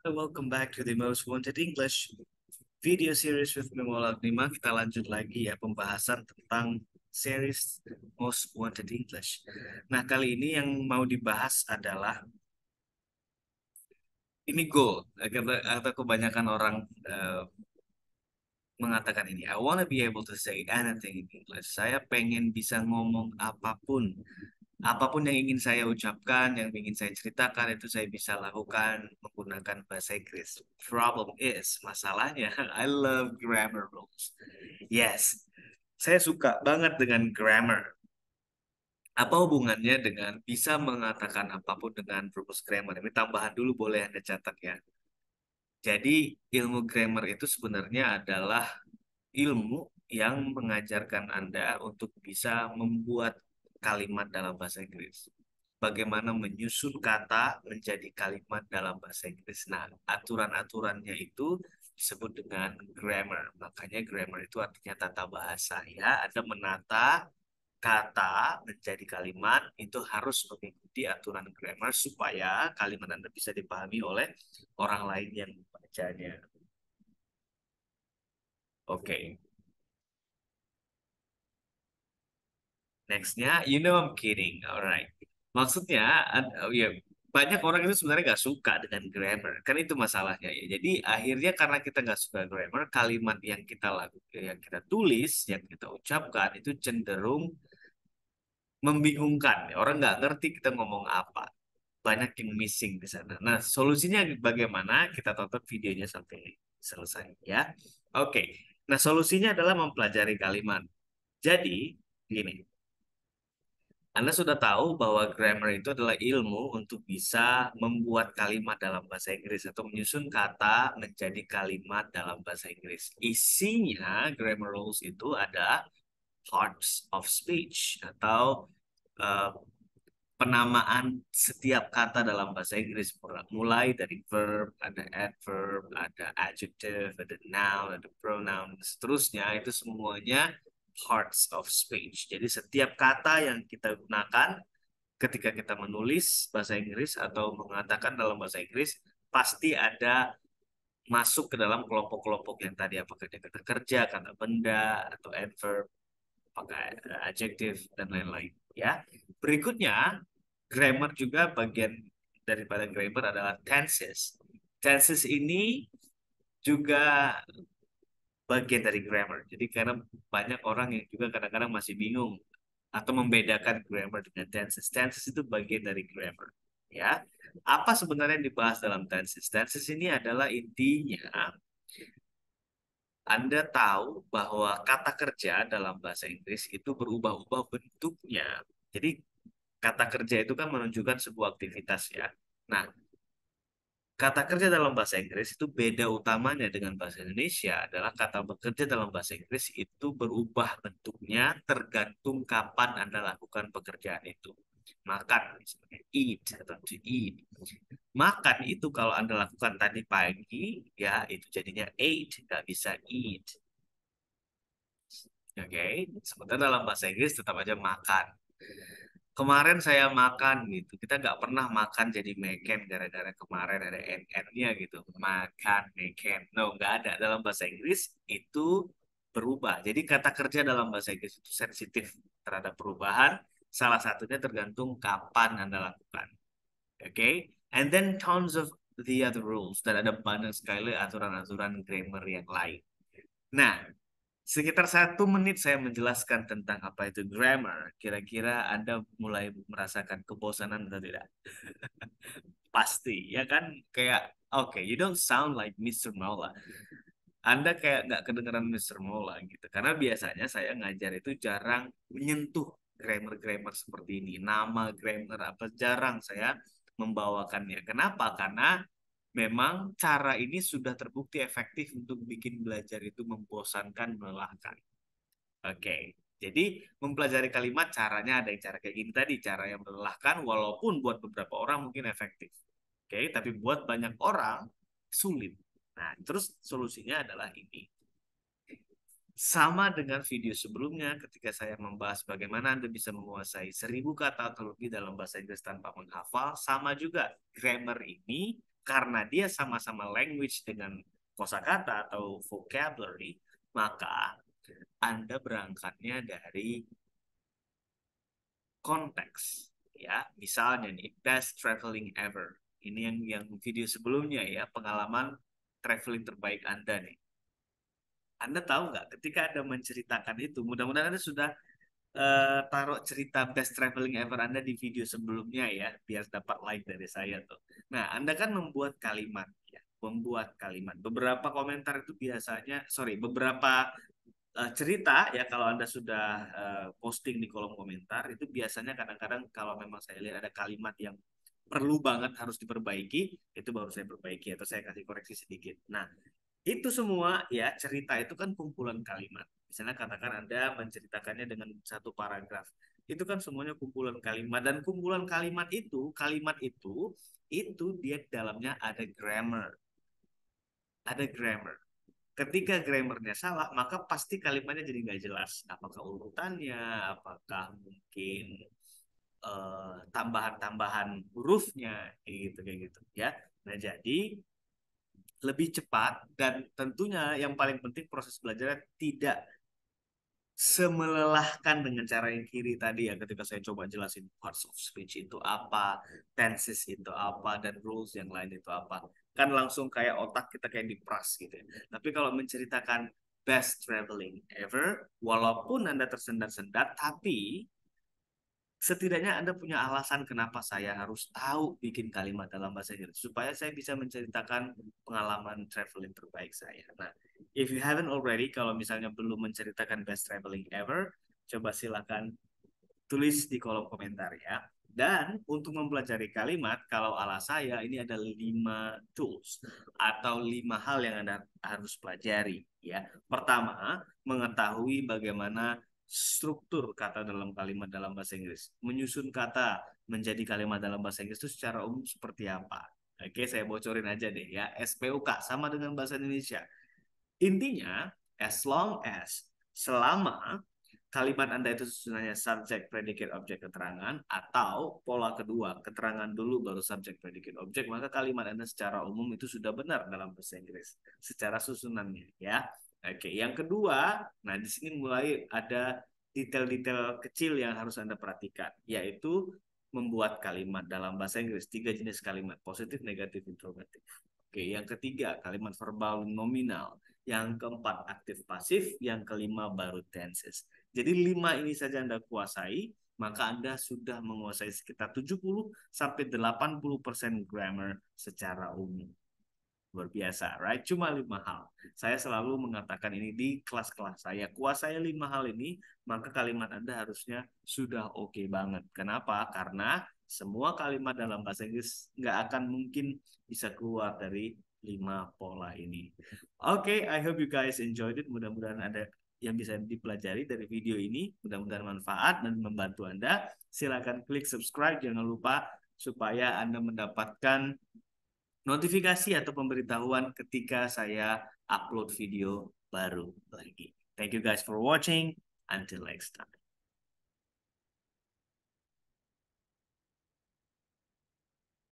Welcome back to the Most Wanted English video series with Memola 5. Kita lanjut lagi ya pembahasan tentang series Most Wanted English. Nah, kali ini yang mau dibahas adalah ini goal. Atau kebanyakan orang eh, mengatakan ini. I wanna be able to say anything in English. Saya pengen bisa ngomong apapun. Apapun yang ingin saya ucapkan, yang ingin saya ceritakan, itu saya bisa lakukan menggunakan bahasa Inggris. Problem is, masalahnya, I love grammar rules. Yes, saya suka banget dengan grammar. Apa hubungannya dengan bisa mengatakan apapun dengan rumus grammar? Ini tambahan dulu boleh Anda catat ya. Jadi, ilmu grammar itu sebenarnya adalah ilmu yang mengajarkan Anda untuk bisa membuat kalimat dalam bahasa Inggris. Bagaimana menyusun kata menjadi kalimat dalam bahasa Inggris. Nah, aturan-aturannya itu disebut dengan grammar. Makanya grammar itu artinya tata bahasa ya. Ada menata kata menjadi kalimat itu harus mengikuti aturan grammar supaya kalimat Anda bisa dipahami oleh orang lain yang membacanya. Oke. Nextnya, you know I'm kidding, alright. Maksudnya, oh ya, banyak orang itu sebenarnya nggak suka dengan grammar, kan itu masalahnya ya. Jadi akhirnya karena kita nggak suka grammar, kalimat yang kita lakukan, yang kita tulis, yang kita ucapkan itu cenderung membingungkan. Orang nggak ngerti kita ngomong apa. Banyak yang missing di sana. Nah, solusinya bagaimana? Kita tonton videonya sampai selesai ya. Oke. Nah, solusinya adalah mempelajari kalimat. Jadi, gini. Anda sudah tahu bahwa grammar itu adalah ilmu untuk bisa membuat kalimat dalam bahasa Inggris atau menyusun kata menjadi kalimat dalam bahasa Inggris. Isinya grammar rules itu ada parts of speech atau eh, penamaan setiap kata dalam bahasa Inggris. Mulai dari verb, ada adverb, ada adjective, ada noun, ada pronoun, dan seterusnya. Itu semuanya parts of speech. Jadi setiap kata yang kita gunakan ketika kita menulis bahasa Inggris atau mengatakan dalam bahasa Inggris pasti ada masuk ke dalam kelompok-kelompok yang tadi apakah dia kata kerja, kata benda atau adverb, apakah adjective dan lain-lain ya. Berikutnya grammar juga bagian daripada grammar adalah tenses. Tenses ini juga bagian dari grammar. Jadi karena banyak orang yang juga kadang-kadang masih bingung atau membedakan grammar dengan tenses. Tenses itu bagian dari grammar. Ya, apa sebenarnya yang dibahas dalam tenses? Tenses ini adalah intinya Anda tahu bahwa kata kerja dalam bahasa Inggris itu berubah-ubah bentuknya. Jadi kata kerja itu kan menunjukkan sebuah aktivitas ya. Nah, kata kerja dalam bahasa Inggris itu beda utamanya dengan bahasa Indonesia adalah kata bekerja dalam bahasa Inggris itu berubah bentuknya tergantung kapan Anda lakukan pekerjaan itu. Makan, misalnya eat atau to eat. Makan itu kalau Anda lakukan tadi pagi, ya itu jadinya ate, nggak bisa eat. Oke, sementara dalam bahasa Inggris tetap aja makan. Kemarin saya makan gitu. Kita nggak pernah makan jadi makan gara-gara kemarin ada NN-nya gitu. Makan, makan. No, nggak ada. Dalam bahasa Inggris itu berubah. Jadi kata kerja dalam bahasa Inggris itu sensitif terhadap perubahan. Salah satunya tergantung kapan Anda lakukan. Oke? Okay? And then tons of the other rules. Dan ada banyak sekali aturan-aturan grammar yang lain. Nah, sekitar 1 menit saya menjelaskan tentang apa itu grammar. Kira-kira Anda mulai merasakan kebosanan atau tidak? Pasti, ya kan? Kayak, oke, you don't sound like Mr. Mola. Anda kayak nggak kedengeran Mr. Mola gitu. Karena biasanya saya ngajar itu jarang menyentuh grammar-grammar seperti ini. Nama grammar apa jarang saya membawakannya. Kenapa? Karena memang cara ini sudah terbukti efektif untuk bikin belajar itu membosankan, melelahkan. Oke, jadi mempelajari kalimat caranya ada yang cara kayak gini tadi, cara yang melelahkan walaupun buat beberapa orang mungkin efektif. Oke, tapi buat banyak orang sulit. Nah, terus solusinya adalah ini. Sama dengan video sebelumnya ketika saya membahas bagaimana Anda bisa menguasai 1.000 kata atau lebih dalam bahasa Inggris tanpa menghafal, sama juga grammar ini karena dia sama-sama language dengan kosakata atau vocabulary, maka Anda berangkatnya dari konteks. Ya, misalnya nih, best traveling ever. Ini yang video sebelumnya ya, pengalaman traveling terbaik Anda nih. Anda tahu nggak, ketika Anda menceritakan itu, mudah-mudahan Anda sudah taruh cerita best traveling ever Anda di video sebelumnya ya, biar dapat like dari saya tuh. Nah, Anda kan membuat kalimat ya, membuat kalimat. Beberapa komentar itu biasanya, sorry, beberapa cerita ya kalau Anda sudah posting di kolom komentar itu biasanya kadang-kadang kalau memang saya lihat ada kalimat yang perlu banget harus diperbaiki, itu baru saya perbaiki atau saya kasih koreksi sedikit. Nah, itu semua ya cerita itu kan kumpulan kalimat. Misalnya katakan Anda menceritakannya dengan satu paragraf. Itu kan semuanya kumpulan kalimat dan kumpulan kalimat itu dia di dalamnya ada grammar. Ada grammar. Ketika grammarnya salah, maka pasti kalimatnya jadi nggak jelas. Apakah urutannya, apakah mungkin tambahan-tambahan hurufnya, kayak gitu ya. Nah, jadi lebih cepat dan tentunya yang paling penting proses belajarnya tidak semelelahkan dengan cara yang kiri tadi ya ketika saya coba jelasin parts of speech itu apa, tenses itu apa, dan rules yang lain itu apa. Kan langsung kayak otak kita kayak diperas gitu ya. Tapi kalau menceritakan best traveling ever, walaupun Anda tersendat-sendat, tapi setidaknya Anda punya alasan kenapa saya harus tahu bikin kalimat dalam bahasa Inggris supaya saya bisa menceritakan pengalaman traveling terbaik saya. Nah, if you haven't already, kalau misalnya belum menceritakan best traveling ever, coba silakan tulis di kolom komentar ya. Dan untuk mempelajari kalimat, kalau ala saya ini ada 5 tools atau 5 hal yang Anda harus pelajari ya. Pertama, mengetahui bagaimana struktur kata dalam kalimat dalam bahasa Inggris. Menyusun kata menjadi kalimat dalam bahasa Inggris itu secara umum seperti apa? Oke, saya bocorin aja deh ya. SPOK sama dengan bahasa Indonesia. Intinya, as long as selama kalimat Anda itu susunannya subject, predicate, objek, keterangan, atau pola kedua, keterangan dulu baru subject, predicate, objek, maka kalimat Anda secara umum itu sudah benar dalam bahasa Inggris secara susunannya ya. Oke, yang kedua, nah di sini mulai ada detail-detail kecil yang harus Anda perhatikan, yaitu membuat kalimat dalam bahasa Inggris, 3 jenis kalimat, positif, negatif, interrogatif. Oke, yang ketiga, kalimat verbal nominal. Yang keempat, aktif pasif. Yang kelima, baru tenses. Jadi 5 ini saja Anda kuasai, maka Anda sudah menguasai sekitar 70 sampai 80% grammar secara umum. Luar biasa, right? Cuma 5 hal. Saya selalu mengatakan ini di kelas-kelas saya. Kuasai 5 hal ini, maka kalimat Anda harusnya sudah oke banget. Kenapa? Karena semua kalimat dalam bahasa Inggris nggak akan mungkin bisa keluar dari 5 pola ini. Oke, I hope you guys enjoyed it. Mudah-mudahan ada yang bisa dipelajari dari video ini. Mudah-mudahan manfaat dan membantu Anda. Silakan klik subscribe, jangan lupa supaya Anda mendapatkan notifikasi atau pemberitahuan ketika saya upload video baru lagi. Thank you guys for watching. Until next time.